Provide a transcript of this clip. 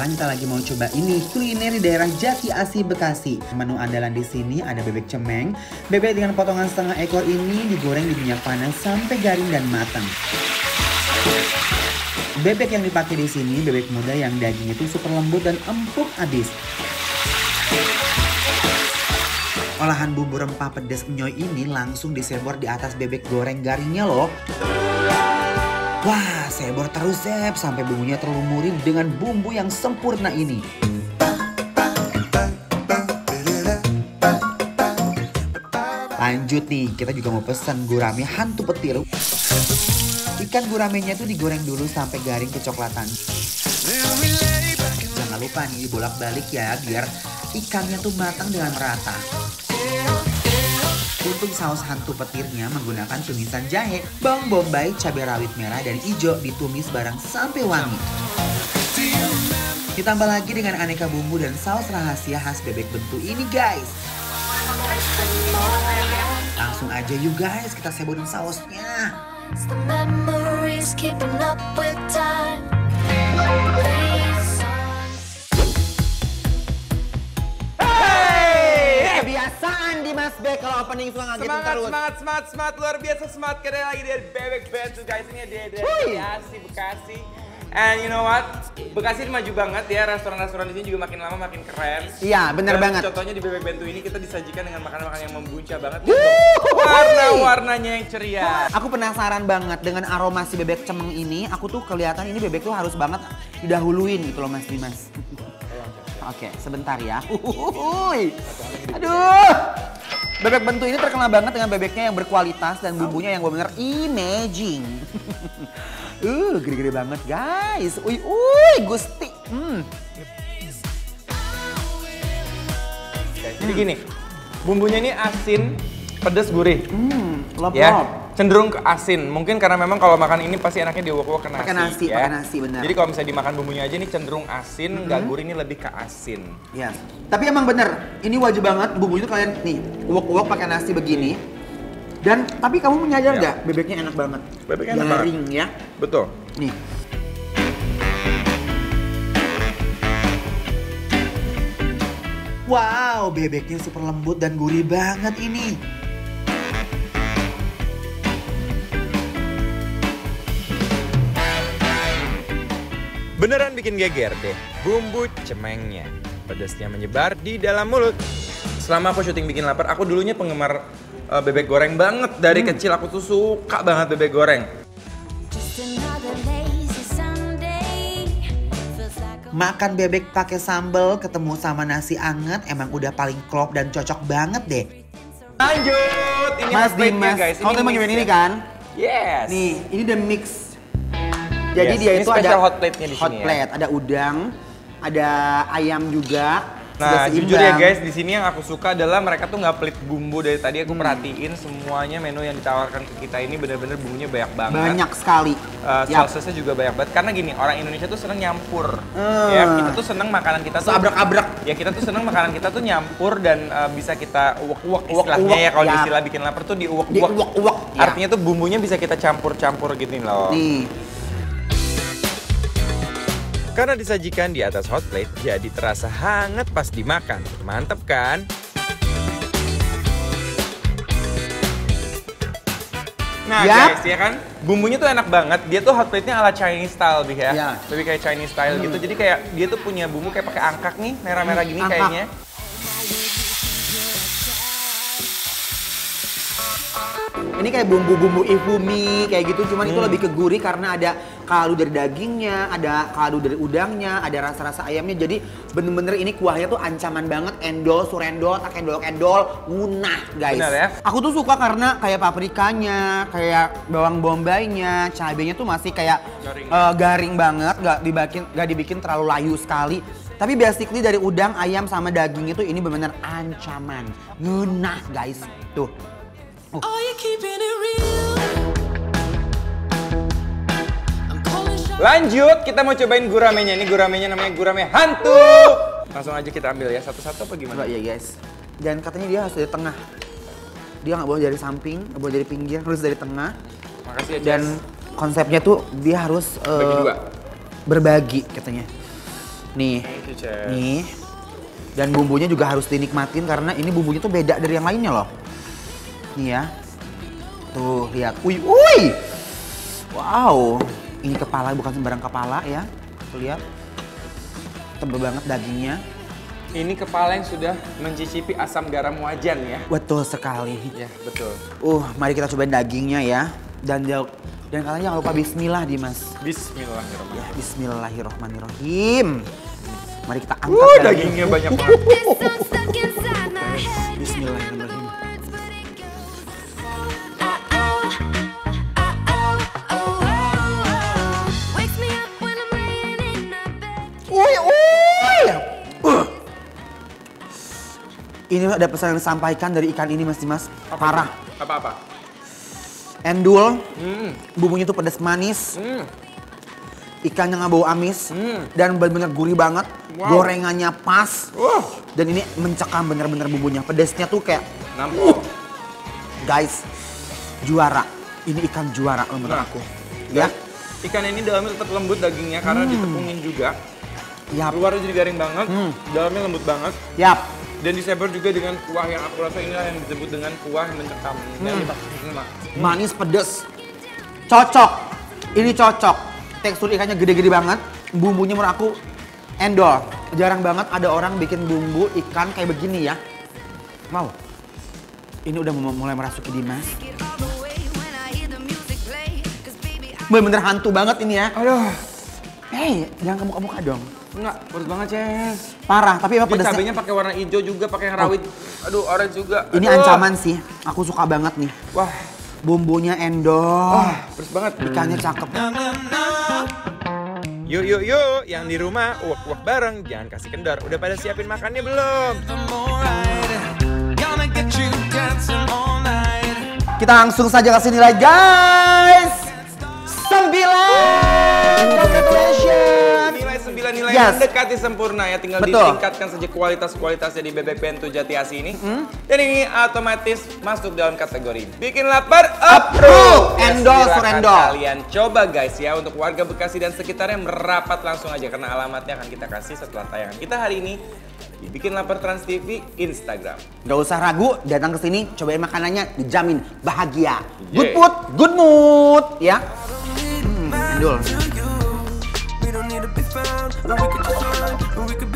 sekarang kita lagi mau coba ini kuliner di daerah Jati Asih Bekasi. Menu andalan di sini ada bebek cemeng. Bebek dengan potongan setengah ekor ini digoreng di minyak panas sampai garing dan matang. Bebek yang dipakai di sini bebek muda yang dagingnya itu super lembut dan empuk abis. Olahan bumbu rempah pedas enyoy ini langsung disebor di atas bebek goreng garingnya loh. Wah, sebor terus Sep sampai bumbunya terlumuri dengan bumbu yang sempurna ini. Lanjut nih, kita juga mau pesan gurame hantu petir. Ikan guramenya tuh digoreng dulu sampai garing kecoklatan. Jangan lupa nih bolak-balik ya biar ikannya tuh matang dengan merata. Untuk saus hantu petirnya menggunakan tumisan jahe, bawang bombay, cabai rawit merah dan hijau ditumis bareng sampai wangi. Ditambah lagi dengan aneka bumbu dan saus rahasia khas bebek bentu ini guys. Langsung aja yuk guys, kita seborin sausnya. Kebiasaan di Mas Bek kalau opening suka ngagetin terus. Semangat, luar biasa semangat. Kita lagi dari Bebek Bentu guys, ini dari Asih Bekasi. And you know what? Bekasi maju banget ya, restoran-restoran di sini juga makin lama makin keren. Iya, bener banget. Contohnya di Bebek Bentu ini kita disajikan dengan makanan-makanan yang membuncah banget. Warna-warnanya yang ceria. Aku penasaran banget dengan aroma si bebek cemeng ini. Aku tuh kelihatan ini bebek tuh harus banget didahuluin gitu loh Mas Dimas. Oke, sebentar ya. Aduh. Bebek Bentu ini terkenal banget dengan bebeknya yang berkualitas dan bumbunya yang benar-benar amazing. Gede-gede banget guys. Gusti. Jadi gini, bumbunya ini asin, pedas, gurih. Lop-lop. Ya, cenderung ke asin. Mungkin karena memang kalau makan ini pasti enaknya diuak-uak ke nasi. Pakai nasi, benar. Jadi kalau misalnya dimakan bumbunya aja ini cenderung asin, nggak gurih, ini lebih ke asin. Ya. Tapi emang bener, ini wajib banget bumbu itu kalian nih uak-uak pakai nasi begini. Dan tapi kamu menyadar nggak bebeknya enak banget? Bebeknya enak banget. Garing ya. Betul. Nih. Wow, bebeknya super lembut dan gurih banget ini. Beneran bikin geger deh, bumbu cemengnya. Pedasnya menyebar di dalam mulut. Selama aku syuting Bikin Lapar, aku dulunya penggemar bebek goreng banget. Dari kecil aku tuh suka banget bebek goreng. Makan bebek pakai sambal ketemu sama nasi anget emang udah paling klop dan cocok banget deh. Lanjut, ini Mas Dimas, guys. kamu tadi mau nyobain ini kan? Yes. Nih, ini udah mix. Jadi dia ini itu ada hot plate-nya di sini plate, ada udang, ada ayam juga. Nah, jujur ya guys, di sini yang aku suka adalah mereka tuh nggak pelit bumbu. Dari tadi aku perhatiin semuanya menu yang ditawarkan ke kita ini bener-bener bumbunya banyak banget. Banyak sekali. Sausnya juga banyak banget. Karena gini, orang Indonesia tuh seneng nyampur. Ya, kita tuh seneng makanan kita tuh abrak-abrak. Ya, kita tuh seneng makanan kita tuh nyampur dan bisa kita uwak-uwak istilahnya ya kalau di istilah Bikin Lapar tuh diuwak-uwak. Artinya tuh bumbunya bisa kita campur-campur gitu loh. Nih. Karena disajikan di atas hot plate, jadi terasa hangat pas dimakan. Mantep kan? Nah guys, ya kan? Bumbunya tuh enak banget. Dia tuh hot plate-nya ala Chinese style ya. Lebih kayak Chinese style gitu. Jadi kayak dia tuh punya bumbu kayak pakai angkak nih, merah-merah gini kayaknya. Ini kayak bumbu-bumbu ifumi kayak gitu, cuman itu lebih ke gurih karena ada kaldu dari dagingnya, ada kaldu dari udangnya, ada rasa-rasa ayamnya. Jadi bener-bener ini kuahnya tuh ancaman banget, endol, surendol, tak endol, munah guys. Benar ya? Aku tuh suka karena kayak paprikanya, kayak bawang bombaynya, cabenya tuh masih kayak garing banget, gak dibikin terlalu layu sekali. Tapi basically dari udang, ayam sama daging itu ini bener-bener ancaman, munah guys. Tuh. Lanjut, kita mau cobain guramenya. Ini guramenya namanya gurame hantu. Langsung aja kita ambil ya, satu-satu apa gimana? Coba ya guys. Dan katanya dia harus dari tengah. Dia nggak boleh dari samping, nggak boleh dari pinggir, harus dari tengah. Makasih ya, Dan konsepnya tuh dia harus bagi dua. Berbagi katanya. Nih, Thank you, Chef. nih. Dan bumbunya juga harus dinikmatin karena ini bumbunya tuh beda dari yang lainnya loh. Nih ya. Tuh, lihat. Uy, uy. Wow. Ini kepala, bukan sembarang kepala ya. Tuh lihat. Tebel banget dagingnya. Ini kepala yang sudah mencicipi asam garam wajan ya. Betul sekali. Ya, betul. Mari kita cobain dagingnya ya. Dan kalian jangan lupa bismillah, Dimas. Bismillahirrahmanirrahim. Ya, bismillahirrahmanirrahim. Mari kita angkat Dagingnya banyak banget. Bismillahirrahmanirrahim. Uy, uy. Ini ada pesan yang disampaikan dari ikan ini Mas Dimas. Parah. Apa-apa? Endul, bumbunya tuh pedas manis. Ikannya nggak bau amis. Dan benar-benar gurih banget. Wow. Gorengannya pas. Dan ini mencekam bener-bener bumbunya. Pedasnya tuh kayak Nampol. guys, juara. Ini ikan juara menurut aku. Ya. Ikan ini dalamnya tetap lembut dagingnya karena ditepungin juga. Yap. Luarnya jadi garing banget, dalamnya lembut banget. Yap. Dan disebar juga dengan kuah yang aku rasa inilah yang disebut dengan kuah mencekam. Yang dipakai Mak. Manis pedes. Cocok. Ini cocok. Tekstur ikannya gede-gede banget. Bumbunya menurut aku endol. Jarang banget ada orang bikin bumbu ikan kayak begini ya. Wow. Ini udah mulai merasuki Dimas. Bener-bener hantu banget ini ya. Aduh. Hey, jangan kemuka-muka dong. Enggak, pedes banget, Chef. Parah, tapi emang Dia pedesnya. cabenya pakai warna hijau juga, pakai yang rawit. Aduh, orange juga. Ini Aduh. ancaman sih. Aku suka banget nih. Wah, Bumbunya endol. pedes banget. Ikannya cakep. Yuk, yang di rumah uak-uak bareng, jangan kasih kendor. Udah pada siapin makannya belum? Kita langsung saja kasih nilai guys. 9. Congratulations. Nilai 9 nilai Yes. mendekati sempurna ya, tinggal Betul. ditingkatkan saja kualitasnya di Bebek Bento Jati Asih ini. Dan ini otomatis masuk dalam kategori bikin lapar Approve. Ya, Endol silakan surendol. kalian coba guys ya, untuk warga Bekasi dan sekitarnya merapat langsung aja karena alamatnya akan kita kasih setelah tayangan kita hari ini di Bikin Lapar Trans TV Instagram. Gak usah ragu, datang ke sini, cobain makanannya, dijamin bahagia. Good Yeah. mood, good mood, ya. Endul. We don't need to be found, but we could just run, but we could be